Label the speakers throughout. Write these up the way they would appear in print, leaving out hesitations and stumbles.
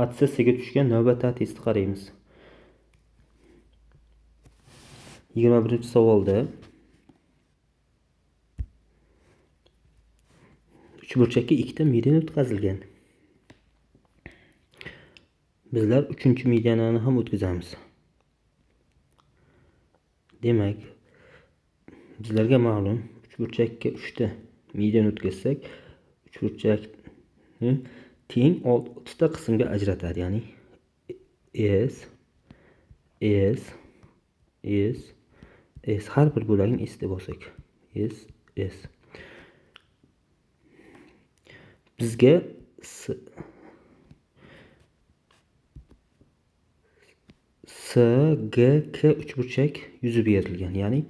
Speaker 1: absissaga tushgan navbatdagi testni qaraymiz. 21-savolda uchburchakka ikkita median o'tkazilgan. Bizlar 3-medianani ham o'tkazamiz. Demak, bizlarga ma'lum, uchburchakka 3 ta median o'tkazsak, uchburchakni teng 6 ta qismga ajratadi, ya'ni S har bir bo'lagini S deb olsak, S. Bizga SGK uchburchak yuzi berilgan, ya'ni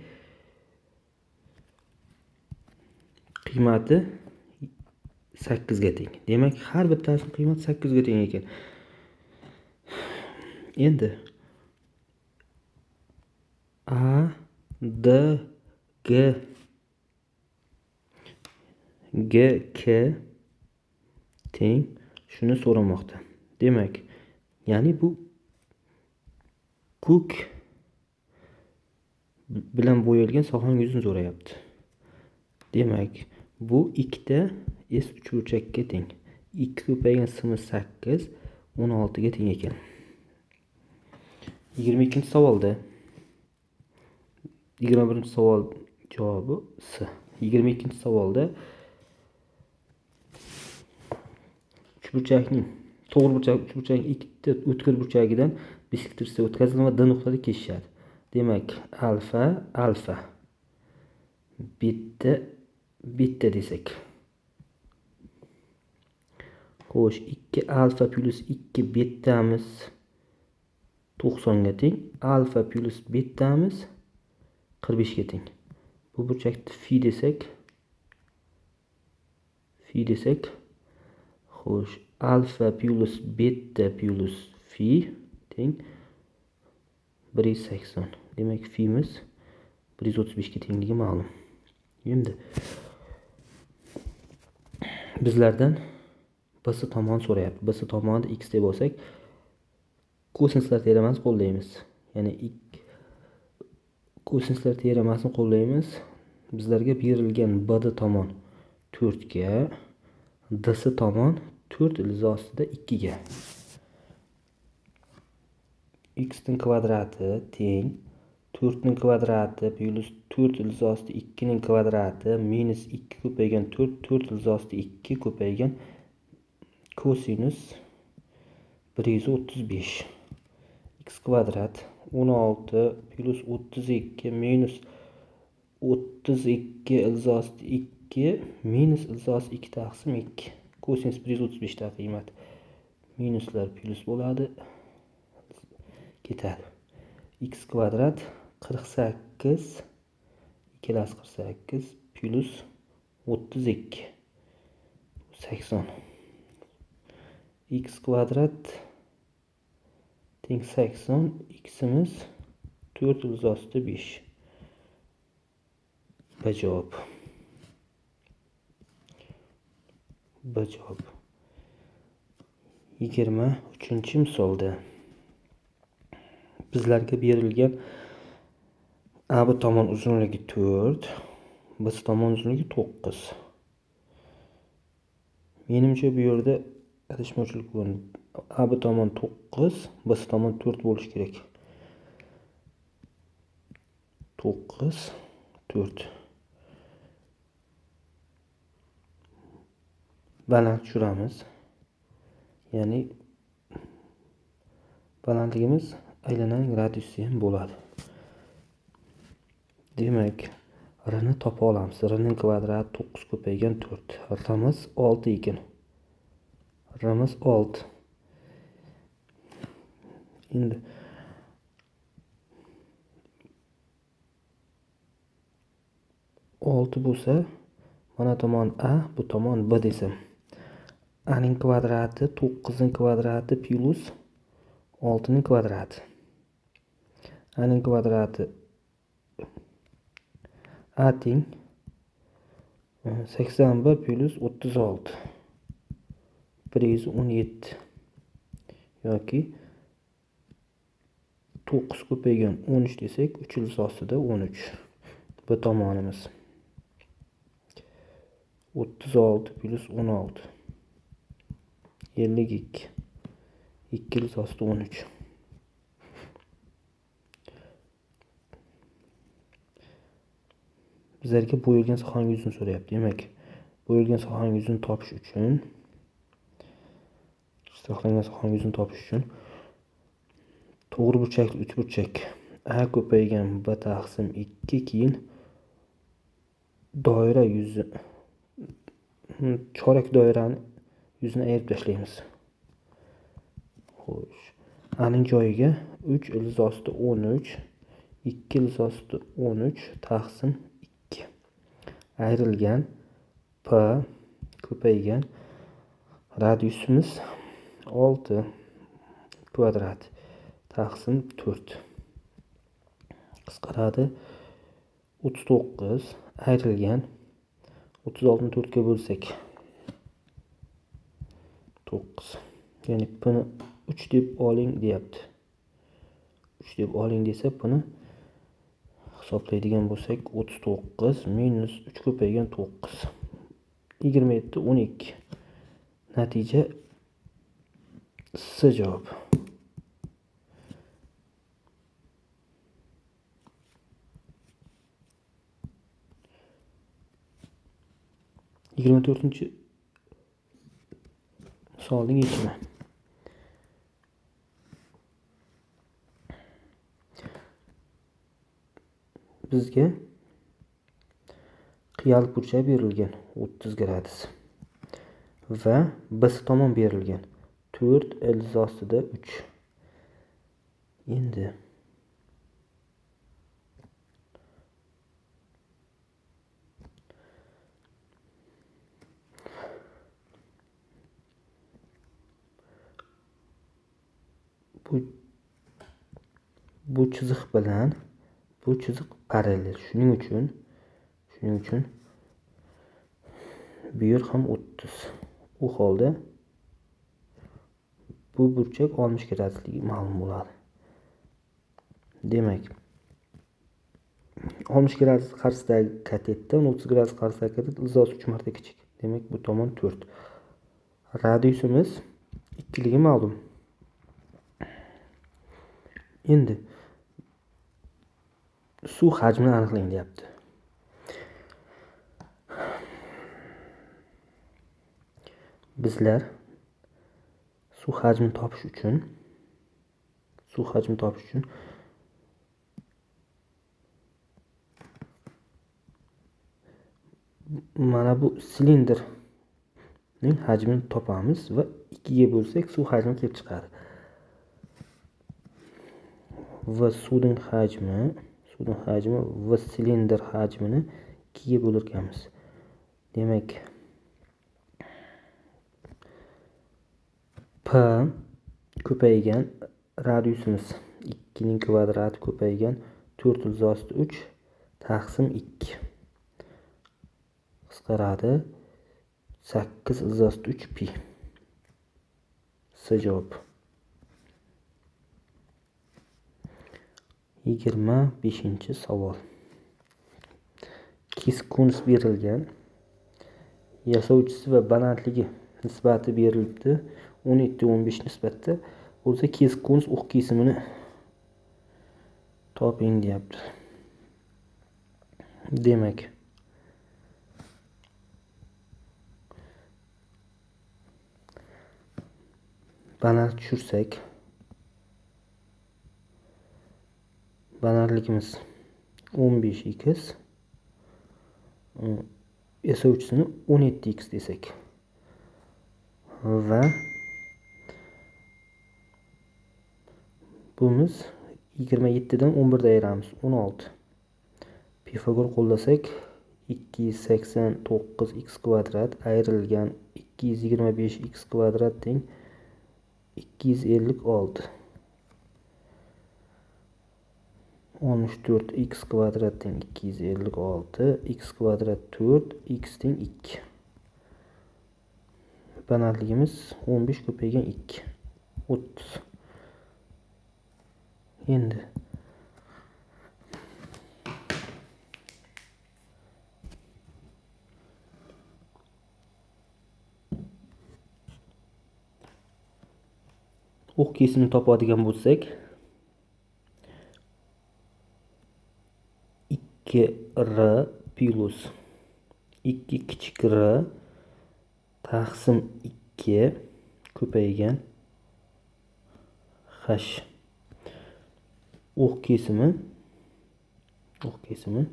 Speaker 1: qiymati 8 ga teng. Demak, har bittasining qiymati 8 ga teng ekan. Endi GK teng shuni so'ramoqda. Demak, ya'ni bu ko'k bilan bo'yalgan sohaning yuzini so'rayapti. Demak, bu ikkita S uchburchakka teng. 2 ko'paygan qismi 8, 16 ga teng ekan. 22-savolda 21-savol javobi S. 22-savolda uchburchakning uchburchakning ikkita o'tkir burchagidan bisektrisa o'tkaziladi va D nuqtada kesishadi. Demak, alfa beta desak. Xo'sh, 2 alfa plus 2 betamiz 90 ga teng, alfa plus betamiz 45 ga teng. Bu burchakni fi desak, xo'sh, alfa plus beta plus fi teng 180. Demak, fimiz 135 ga tengligi ma'lum. Endi bizlardan BS tomon so'rayapti. BS tomonida x deb olsak, kosinuslar teoremasini qo'llaymiz. Ya'ni kosinuslar teoremasini qo'llaymiz. Bizlarga berilgan BD tomon 4 ga, DS tomon 4 ildiz ostida 2 ga. X ning kvadrati teng 4 ning kvadrati plus 4 ildiz ostida 2 ning kvadrati minus 2 ko'paygan 4 ildiz ostida 2 ko'paygan kosinus 135. X kvadrat 16 plus 32 minus 32 ildiz ostida 2 minus ildiz ostida 2 taqsim 2. Kosinus 135 ta qiymat. Minuslar plus bo'ladi. Ketadi. X kvadrat 48 ikkalasi 48 plus 32 80. X kvadrat teng 80, x'imiz 4 ildiz ostida 5. B javob. 23-misolda bizlarga berilgan AB tomon uzunligi 4, BC tomon uzunligi 9. Menimcha bu yerda adashmovchilik bo'ldi. AB tomon 9, BC tomon 4 bo'lishi kerak. 9, 4. Baland tushiramiz. Ya'ni balandligimiz aylananing radiusi ham bo'ladi. Demak, R ni topa olamiz. R ning kvadrati 9 ko'paygan 4. R'miz 6 ekan. R'miz 6. Endi olti bo'lsa, mana tomon A, bu tomon B desam. A ning kvadrati 9 ning kvadrati plus 6 ning kvadrati. A ning kvadrati A teng 81 plus 36 117 yoki 9 ko'paygan 13 desak 3 ildiz ostida 13. Bu tomonimiz 36 plus 16 52 2 ildiz ostida 13. Bizlarga bo'yalgan sohaning yuzini so'rayapti. Demak, bo'yalgan sohaning yuzini topish uchun saqlangan sohaning yuzini topish uchun to'g'ri burchakli uchburchak a ko'paygan b taqsim 2 keyin doira yuzi chorak doirani yuzini ayirib tashlaymiz. Xo'sh, aning joyiga 3 ildiz ostida 13, 2 ildiz ostida 13 taqsim 2 ayrilgan p ko'paygan radiusimiz 6 kvadrat taqsim 4 qisqaradi 39 ayrilgan 36 ni 4 ga bo'lsak 9. Ya'ni p ni 3 deb oling deyapti. 3 deb oling desa buni hisoblaydigan bo'lsak 39 minus 3 ko'paygan 9 27 12. Natija S javob. Yigirma to'rtinchi misolning yechimi. Bizga qiyali burchak berilgan 30 gradus va biz tomon berilgan 4 ildiz ostida 3. Endi bu chiziq bilan bu chiziq parallel. Shuning uchun bu yer ham 30. U holda bu burchak 60 gradusligi ma'lum bo'ladi. Demak, 60 gradus qarshisidagi katetdan 30 gradus qarshidagi katet ildizosi 3 marta kichik. Demak, bu tomon 4. Radiusimiz 2 ligi ma'lum. Endi suv hajmini aniqlang deyapti. Bizlar suv hajmini topish uchun mana bu silindrning hajmini topamiz va 2 ga bo'lsak suv hajmi kelib chiqadi. Va suvning hajmi va silindr hajmini 2 ga bo'lar ekanmiz. Demak, p ko'paygan radiusimiz 2 ning kvadrati ko'paygan 4 ildiz ostida 3 taqsim 2 qisqaradi 8 ildiz ostida 3 pi. S javob. 25-savol. Kesik konus berilgan. Yasovchisi va balandligi nisbati berilibdi. 17-15 nisbatda bo'lsa kesik konus o'q kesimini toping deyapti. Demak, baland tushirsak balandligimiz 15x yasovchisini 17x desak va bumuz 27 dan 11 ayiramiz 16. Pifagor qo'llasak 289x kvadrat ayrilgan 225x kvadrat teng 256. 64x kvadrat teng 256, x kvadrat 4, x teng 2. balandligimiz 15 ko'paygan 2 30. Endi o'q kesimini topadigan bo'lsak 2r plus 2 kichik r taqsim 2 ko'paygan h. o'q kesimi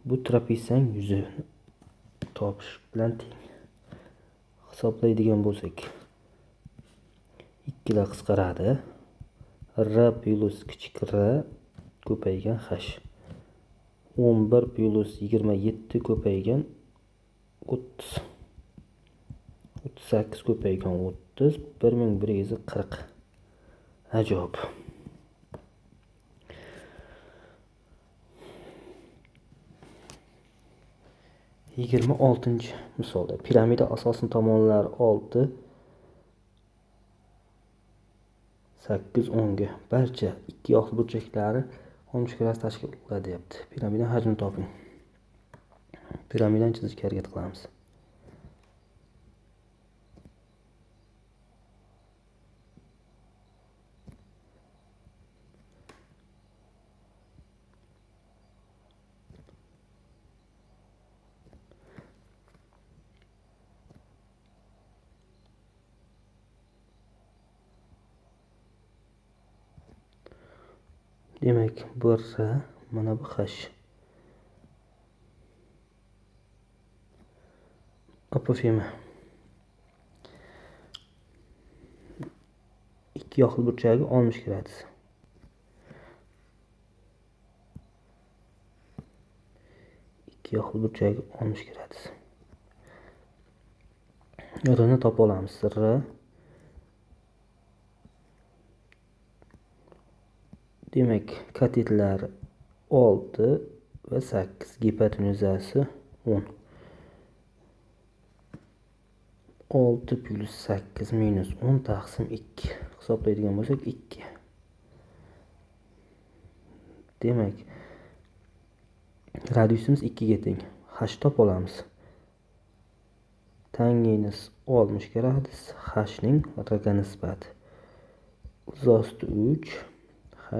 Speaker 1: bu trapetsiyang yuzi topish bilan teng. Hisoblaydigan bo'lsak 2 lar qisqaradi. R plus kichik r ko'paygan h. 11 plus 27 ko'paygan 30. 38 ko'paygan 30. 1140. Ajoyib. Yigirma oltinchi misolda piramida asosining tomonlari 6, 8, 10 ga barcha ikki yoqli burchaklari 60 gradus tashkil qiladi deyapti. Piramida hajmini toping. Piramidani chizishga harakat qilamiz. Demak, bu r, mana bu h. Apofema. İki yoqli burchagi 60 gradus. İki yoqli burchagi 60 gradus. R'ni topa olamiz. R demak, katetlar 6 va 8, gipotenuzasi 10. 6 plus 8 minus 10 taqsim 2. Hisoblaydigan bo'lsak 2. Demak, radiusimiz 2 ga teng. H topa olamiz. Tangens 60 gradus, h ning rga nisbati. Uzosti 3, h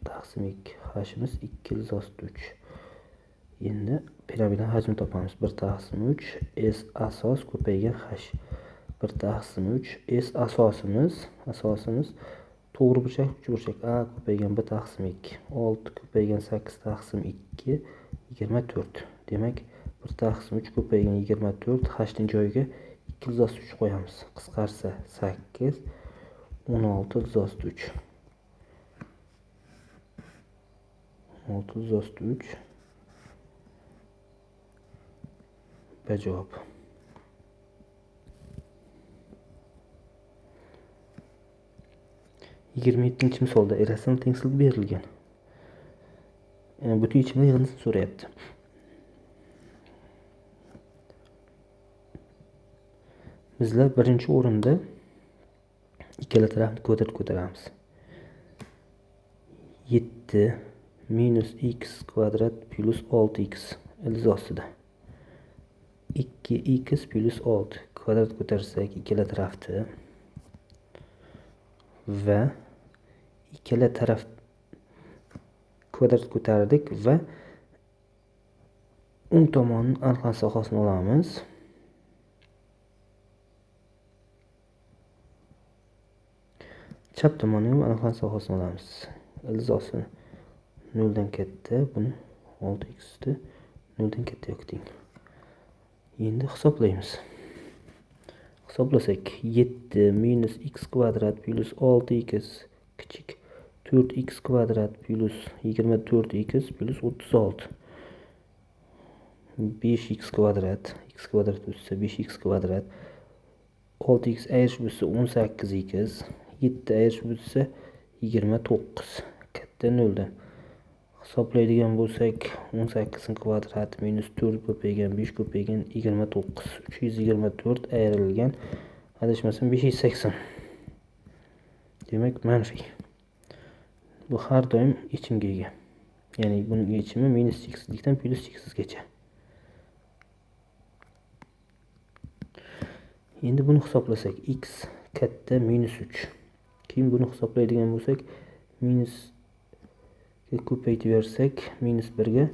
Speaker 1: taqsim 2. H'imiz 2 uzosti 3. Endi piramida hajmini topamiz. 1 taqsim 3 s asos ko'paygan h. 1 taqsim 3 s asosimiz to'g'ri burchak, uchburchak a ko'paygan 1 taqsim 2. 6 ko'paygan 8 taqsim 2 24. Demak, 1 taqsim 3 ko'paygan 24 h ning joyiga 2 uzosti 3 qo'yamiz. Qisqarsa 8 16 uzosti 3. 16 uzosti 3 javob. Yigirma yettinchi misolda irratsional tenglik berilgan. Butun yechimini yig'indisini so'rayapti. Bizlar birinchi o'rinda ikkala tarafni kvadrat ko'taramiz. 7 minus x kvadrat plus 6x ildiz ostida. 2x plus 6 kvadrat ko'tarsak ikkala tarafni va ikkala taraf kvadrat ko'tardik va o'ng tomonning aniqlanish sohasini olamiz. Chap tomonni ham aniqlanish sohasini olamiz. Ildiz ostini 0 dan katta, buni 6x ni 0 dan katta yo'qting. Endi hisoblaymiz. Hisoblasak 7 minus x kvadrat plus 6x kichik 4x kvadrat plus 24x plus 36. 5x kvadrat, x kvadrat bo'lsa 5x kvadrat, 6x ayirish bo'lsa 18x, 7 ayirish bo'lsa 29. Katta 0 dan. hisoblaydigan bo'lsak 18 kvadrati minus 4 ko'paygan 5 ko'paygan 29 324 ayrilgan adashmasam 580. Demak manfiy. Bu har doim yechimga ega. Ya'ni buning yechimi minus cheksizlikdan plyus cheksizgacha. Endi buni hisoblasak x katta minus 3. Keyin buni hisoblaydigan bo'lsak minus ko'paytirsak minus 1 ga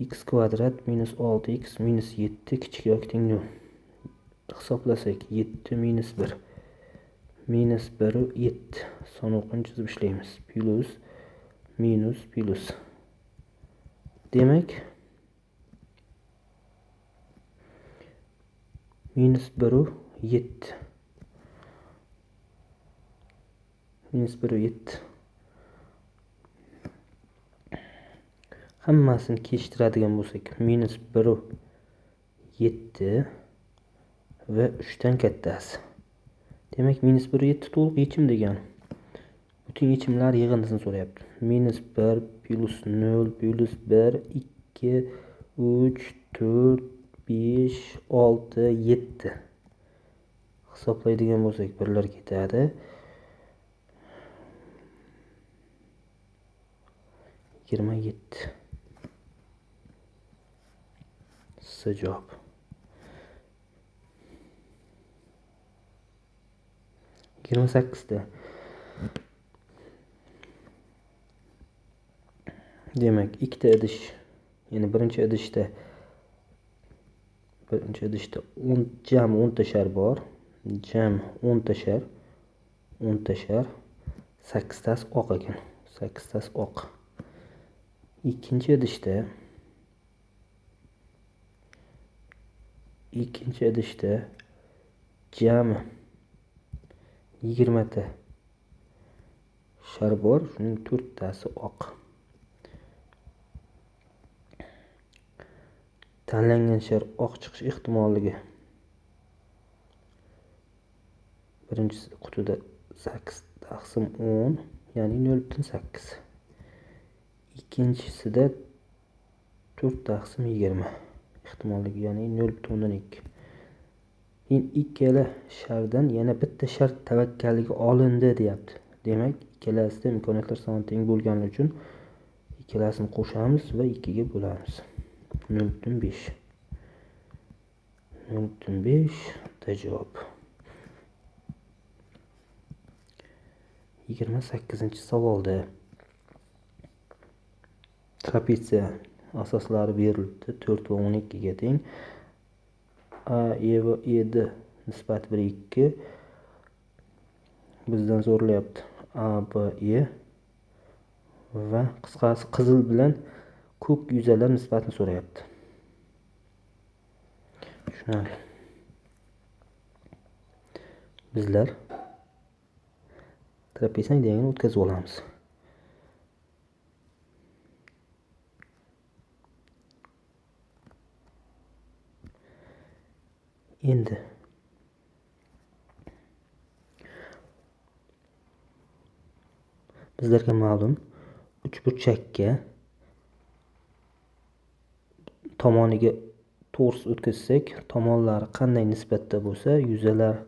Speaker 1: x kvadrat minus 6x minus 7 kichik yoki teng 0. Hisoblasak 7 minus 1 minus 1 7 son o'qini chizib ishlaymiz. Plus minus plus. Demak minus 1 7 minus 1 7 hammasini kechtiradigan bo'lsak minus 1 7 va 3 dan kattasi. Demak minus 1 7 to'liq yechim degani. Butun yechimlar yig'indisini so'rayapti. Minus 1 plus 0 plus 1 2 3 4 5 6 7. Hisoblaydigan bo'lsak birlar ketadi. 27. Javob. Yigirma sakkizta. Demak, ikkita idish, ya'ni birinchi idishda jami 10 ta shar bor. Jami 10 ta shar, 10 ta shar, 8 tasi oq ekan. 8 tasi oq. Ikkinchi idishda jami 20 ta shar bor, shuning 4 tasi oq. Tanlangan shar oq chiqish ehtimolligi birinchi qutida 8 taqsim 10, ya'ni 0.8. Ikkinchisida 4 taqsim 20 ehtimolligi, ya'ni 0.2. Ikkala shardan yana bitta shar tavakkaliga olindi deyapti. Demak, ikkalasida imkoniyatlar soni teng bo'lgani uchun ikkalasini qo'shamiz va 2 ga bo'lamiz. 0.5. 0.5 da javob. 28-savolda trapetsiya asoslari berildi. 4 va 12 ga teng. A, E va E'd nisbati 1:2 bizdan so'ralyapti. A, B, E va qisqasi qizil bilan ko'k yuzalar nisbatini so'rayapti. Tushunarli. Bizlar trapetsiyaning degani o'tkazib olamiz. Endi bizlarga ma'lum uchburchakka tomoniga tors o'tkazsak, tomonlari qanday nisbatda bo'lsa, yuzalar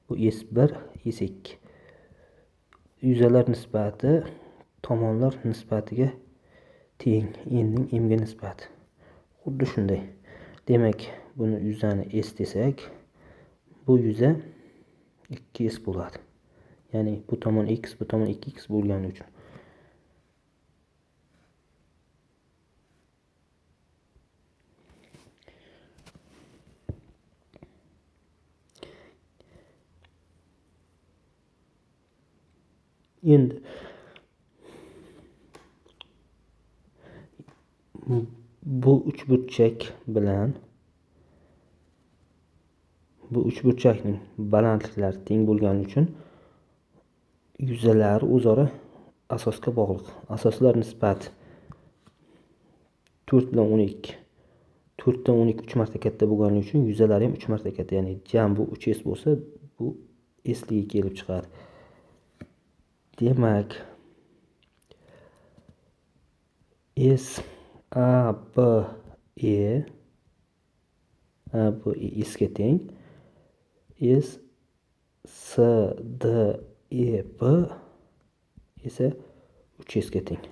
Speaker 1: bu S1, S2. Yuzalar nisbati tomonlar nisbatiga teng. N'ning M'ga nisbati. Xuddi shunday. Demak, buni yuzani S desak, bu yuza 2S bo'ladi. Ya'ni bu tomon x, bu tomon 2x bo'lgani uchun. Endi bu uchburchak bilan bu uchburchakning balandliklari teng bo'lgani uchun yuzalari o'zaro asosga bog'liq. Asoslar nisbati 4 bilan 12. 4 dan 12 3 marta katta bo'lgani uchun yuzalari ham 3 marta katta. Ya'ni jam bu 3s bo'lsa, bu sliga kelib chiqadi. Demak, S A B E A B E s'ga teng. S S D E B esa 3 s'ga teng.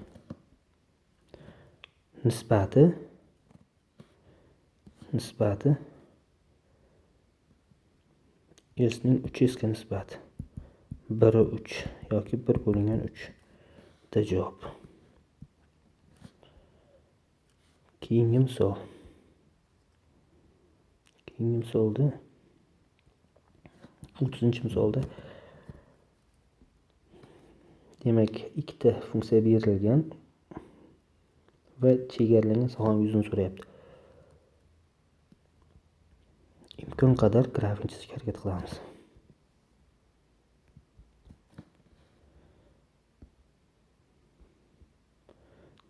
Speaker 1: Nisbati S ning 3 s'ga nisbati 1/3 yoki 1/3 da javob. Keyingi misolda 30-misolda demak, ikkita funksiya berilgan va chegaralangan sohaning yuzini so'rayapti. Imkon qadar grafini chizishga harakat qilamiz.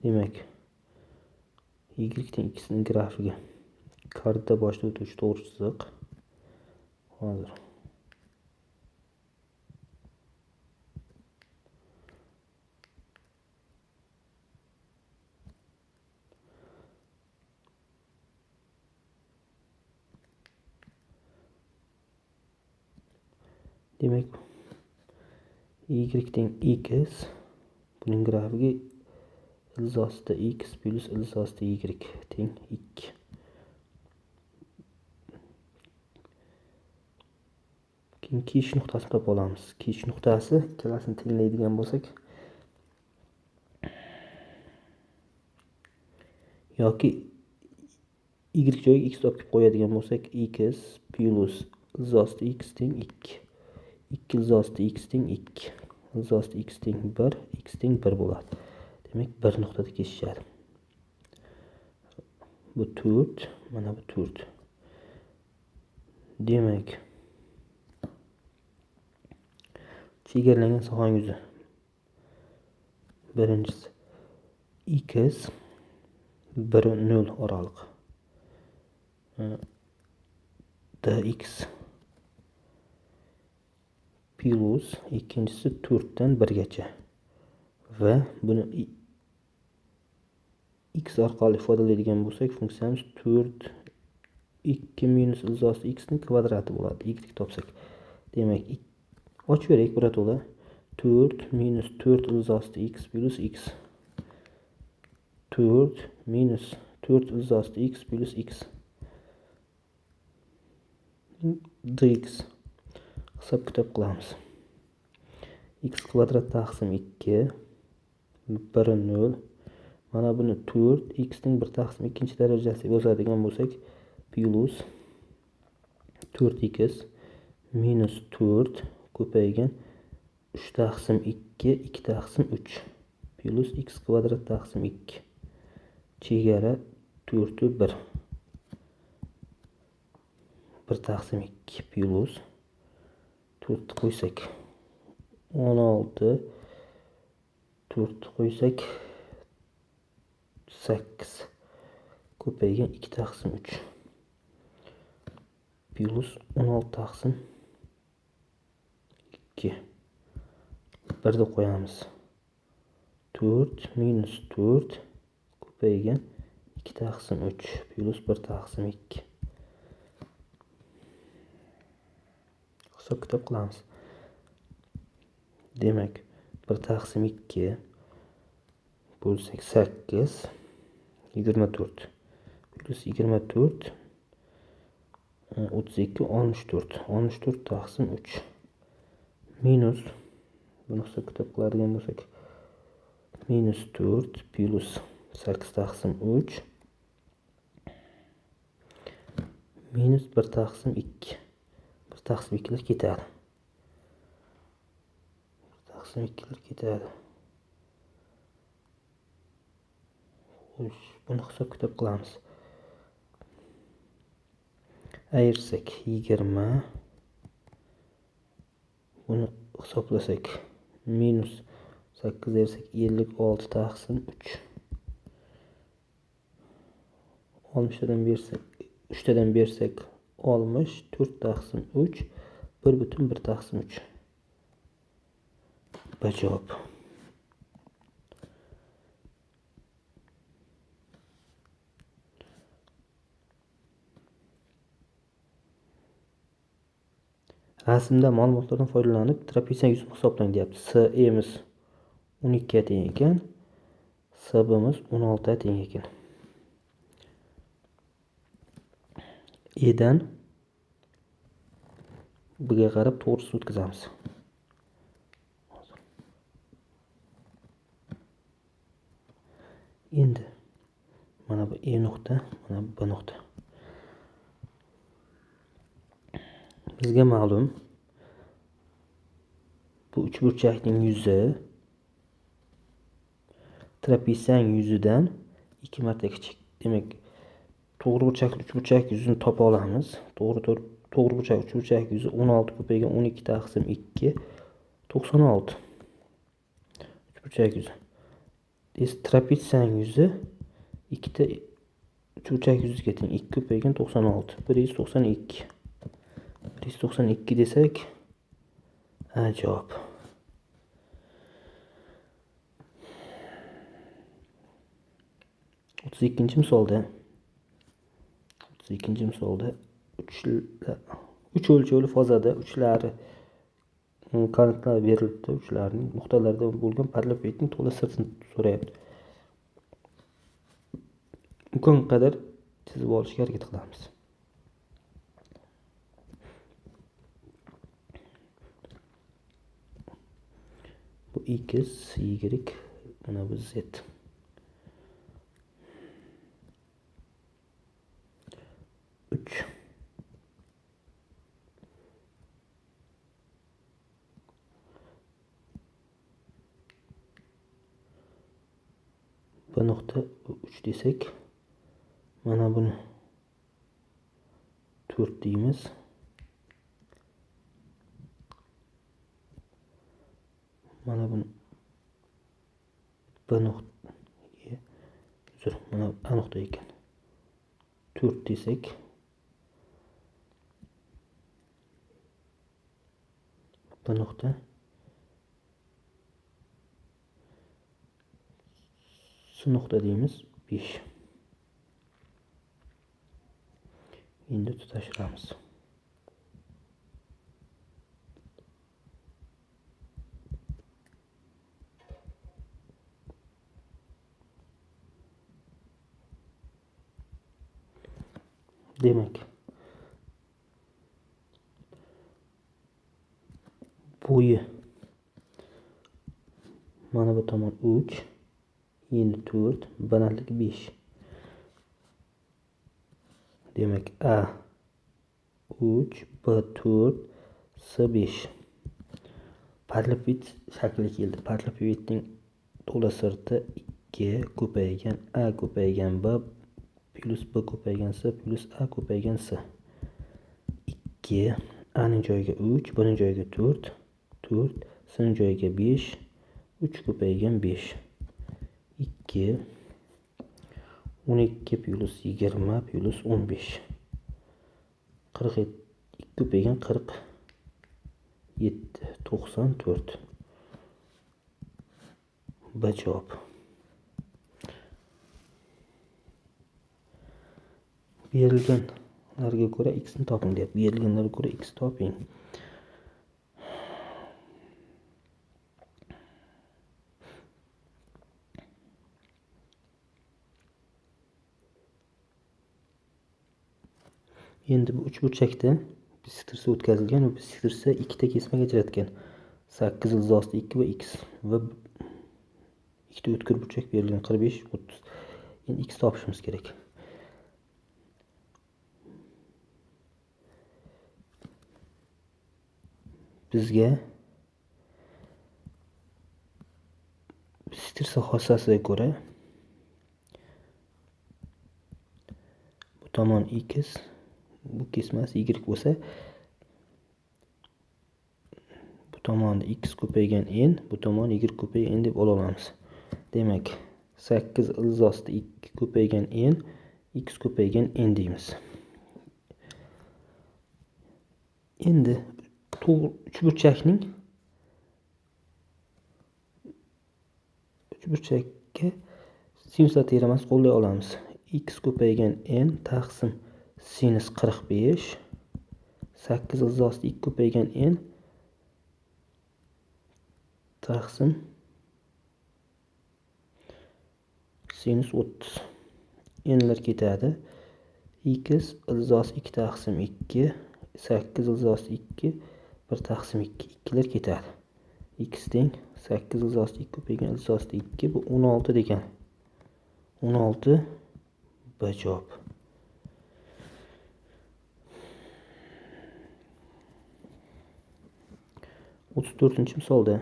Speaker 1: Demak, y teng x ning grafiga koordinata boshida o'tuvchi to'g'ri chiziq. Hozir demak, y teng x buning grafiga ilzosida x plus ilzosida y teng 2. Keyin kesish nuqtasini topib olamiz. Kesish nuqtasi ikkalasini tenglaydigan bo'lsak yoki y joyiga x topib qo'yadigan bo'lsak, x plus ilzosida x teng 2. 2 ilzosida x teng 2. Ilzosida x teng 1, x teng 1 bo'ladi. Demak, bir nuqtada kesishadi. Bu 4, mana bu 4. Demak, chegaralangan sohaning yuzi. Birinchisi x 1-0 oraliq. dx plus ikkinchisi 4 dan 1 gacha. Va buni x orqali ifodalaydigan bo'lsak, funksiyamiz 4 2 minus ilzosida x ning kvadrati bo'ladi. Y topsak. Demak, ochib beraylik birato'la. 4 minus 4 ilzosida x plus x. 4 minus 4 ilzosida x plus x. dx hisob kitob qilamiz. X kvadrat taqsim 2 1-0. Mana buni 4 x ning 1 taqsim 2 darajasiga yozadigan bo'lsak, plus 4x minus 4 ko'paygan 3 taqsim 2 2 taqsim 3 plus x kvadrat taqsim 2. Chegara 4-1. 1 taqsim 2 plus 4 qo'ysak 16, 4 qo'ysak 8 ko'paygan 2 taqsim 3 plus 16 taqsim 2. 1 da qo'yamiz. 4 minus 4 ko'paygan 2 taqsim 3 plus 1 taqsim 2. Hisob kitob qilamiz. Demak, 1 taqsim 2 bo'lsak 8 24 plus 24 32 64 taqsim 3 minus buni hisob kitob qiladigan bo'lsak minus 4 plus 8 taqsim 3 minus 1 taqsim 2. 1 taqsim 2lar ketadi. 1 taqsim 2lar ketadi. Buni hisob kitob qilamiz. Ayirsak 20. Buni hisoblasak minus 8 ayirsak 56 taqsim 3. 60dan bersak 3dan bersak 60 4 taqsim 3 1/1 taqsim 3. Bu javob. Rasmda ma'lumotlardan foydalanib trapetsiyang yuzini hisoblang deyapti. S'imiz 12 ga teng ekan. S'imiz 16 ga teng ekan. E'dan B'ga qarab to'g'risini o'tkazamiz. Endi mana bu E nuqta, mana bu B nuqta. Bizga ma'lum bu uchburchakning yuzi trapetsiyang yuzidan 2 marta kichik. Demak, to'g'ri burchakli uchburchak yuzini topa olamiz. To'g'ri burchak uchburchak yuzi 16 ko'paygan 12 taqsim 2 96. Uchburchak yuzi. Trapetsiyang yuzi ikkita uchburchak yuziga teng. 2 ko'paygan 96. 192. 192 desak, javob. 32-chi misolda 3 o'lchovli fazada uchlari qanotlar berilibdi. Uchlarning nuqtalarida bo'lgan parallelopipedning to'la sirtini so'rayapti. Imkon qadar chizib olishga harakat qilamiz. Bu x, y, mana bu z. Bu nokta 3 desek, mana buni 4 deymiz. Mana buni B nokta, mana A nokta ekan. 4 desek, B nokta S nokta deymiz 5. Endi tutashtiramiz. Demak, bo'yi mana bu tomon 3, endi 4, balandligi 5. Demak, A 3, B 4, S 5. Parallelopiped shakli keldi. Parallelopipedning to'la sirti 2 ko'paygan A ko'paygan B plus B ko'paygan S plus A ko'paygan S. 2 A ning joyiga 3, B ning joyiga 4, 4, S ning joyiga 5, 3 ko'paygan 5. 2 12 plus 20 plus 15. 42 ko'paygan 47, 94. B javob. Berilganlarga ko'ra x ni toping deyapti. Berilganlarga ko'ra x toping. Endi bu uchburchakda bisektrisa o'tkazilgan, u bisektrisa ikkita kesmaga ajratgan. 8 ilzosti 2 va x va ikkita o'tkir burchak berilgan 45, 30. Endi x topishimiz kerak. Bizga bisektrisa xossasiga ko'ra bu tomon x, bu kesmasi y bo'lsa, bu tomonda x ko'paygan n, bu tomon y ko'paygan n deb ola olamiz. Demak, 8 ilzosti 2 ko'paygan n, x ko'paygan n deymiz. Endi uchburchakka sinuslar teoremasini qo'llay olamiz. X ko'paygan n taqsim sinus 45, 8 ildiz osti 2 ko'paygan n taqsim sinus 30. N'lar ketadi. X ildiz osti 2 taqsim 2, 8 ildiz osti 2, 1 taqsim 2. 2lar ketadi. X teng 8 ildiz osti 2 ko'paygan ildiz osti 2, bu 16 degan. 16 B javob. 34-misolda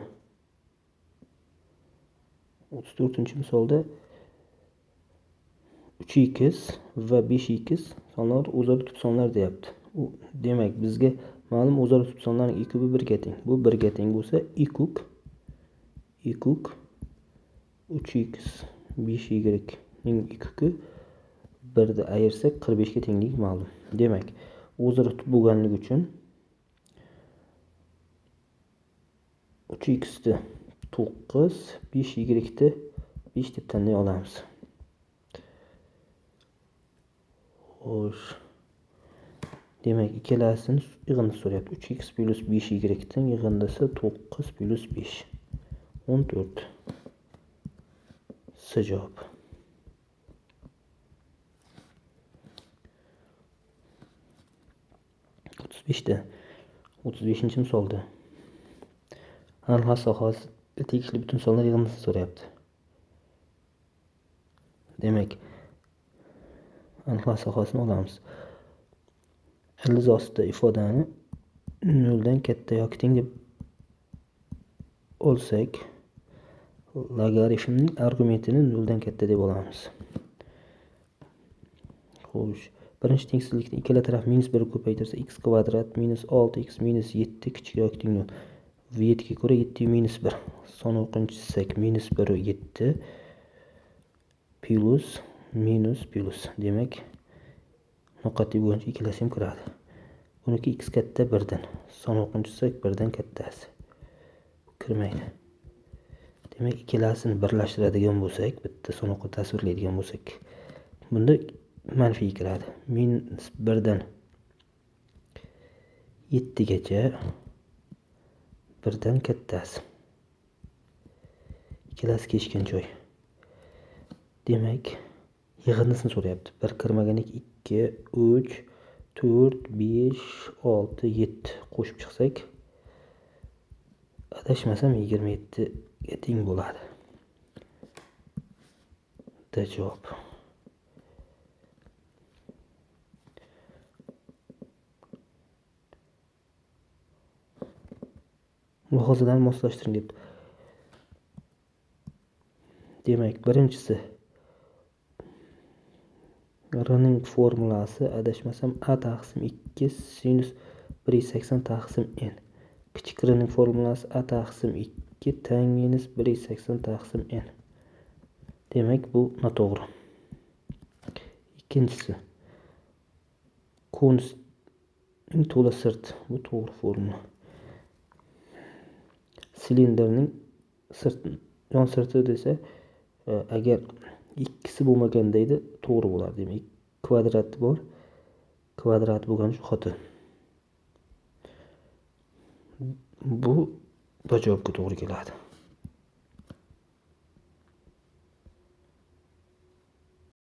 Speaker 1: 3x va 5x sonlar o'zaro tub sonlar deyapti. Demak, bizga ma'lum o'zaro tub sonlarning kubi 1 ga teng. Bu 1 ga teng bo'lsa, i kub 3x 5y ning kubi 1 ni ayirsak 45 ga tengligi ma'lum. Demak, o'zaro tub bo'lganligi uchun 3x ni 9, 5y ni 5 deb tanlay olamiz. Xo'sh. Demak, ikkalasini yig'indini so'rayapti. 3x plus 5y ning yig'indisi 9 plus 5. 14. S javob. 35-misolda aniqlash sohasida tegishli butun sonlar yig'indisini so'rayapti. Demak, aniqlash sohasini olamiz. Ildiz ostida ifodani 0 dan katta yoki teng deb olsak, logaritmning argumentini 0 dan katta deb olamiz. Xo'sh, birinchi tengsizlikni ikkala taraf -1 ko'paytirsa x kvadrat minus 6x minus 7 kichik yoki teng 0. V7 ga ko'ra 7 minus 1. Son o'rqini chizsak minus 1 7 plus minus plus. Demak, noqotiy bo'yicha ikkalasi ham kiradi. Buniki x katta 1 dan. Son o'rqini chizsak 1 dan kattasi. Kirmaydi. Demak, ikkalasini birlashtiradigan bo'lsak, bitta son o'rqini tasvirlaydigan bo'lsak, bunda manfiy kiradi. Minus 1 dan 7 gacha 1 dan kattasi. Ikkalasi kesishgan joy. Demak, yig'indisini so'rayapti. 1 kirmaganiga 2, 3, 4, 5, 6, 7 qo'shib chiqsak, adashmasam 27 ga teng bo'ladi. D javob. Mulohazalarni moslashtiring deb. Demak, birinchisi r ning formulasi adashmasam a taqsim 2 sinus 180 taqsim n. Kichik r ning formulasi a taqsim 2 tan minus 180 taqsim n. Demak, bu noto'g'ri. Ikkinchisi konusning to'la sirti. Bu to'g'ri formula. Silindrning yon sirti desa, agar ikkisi bo'lmaganda edi, to'g'ri bo'lardi. Demak, kvadrat bor. Kvadrat bo'lgan shu xotin. Bu javobga to'g'ri keladi.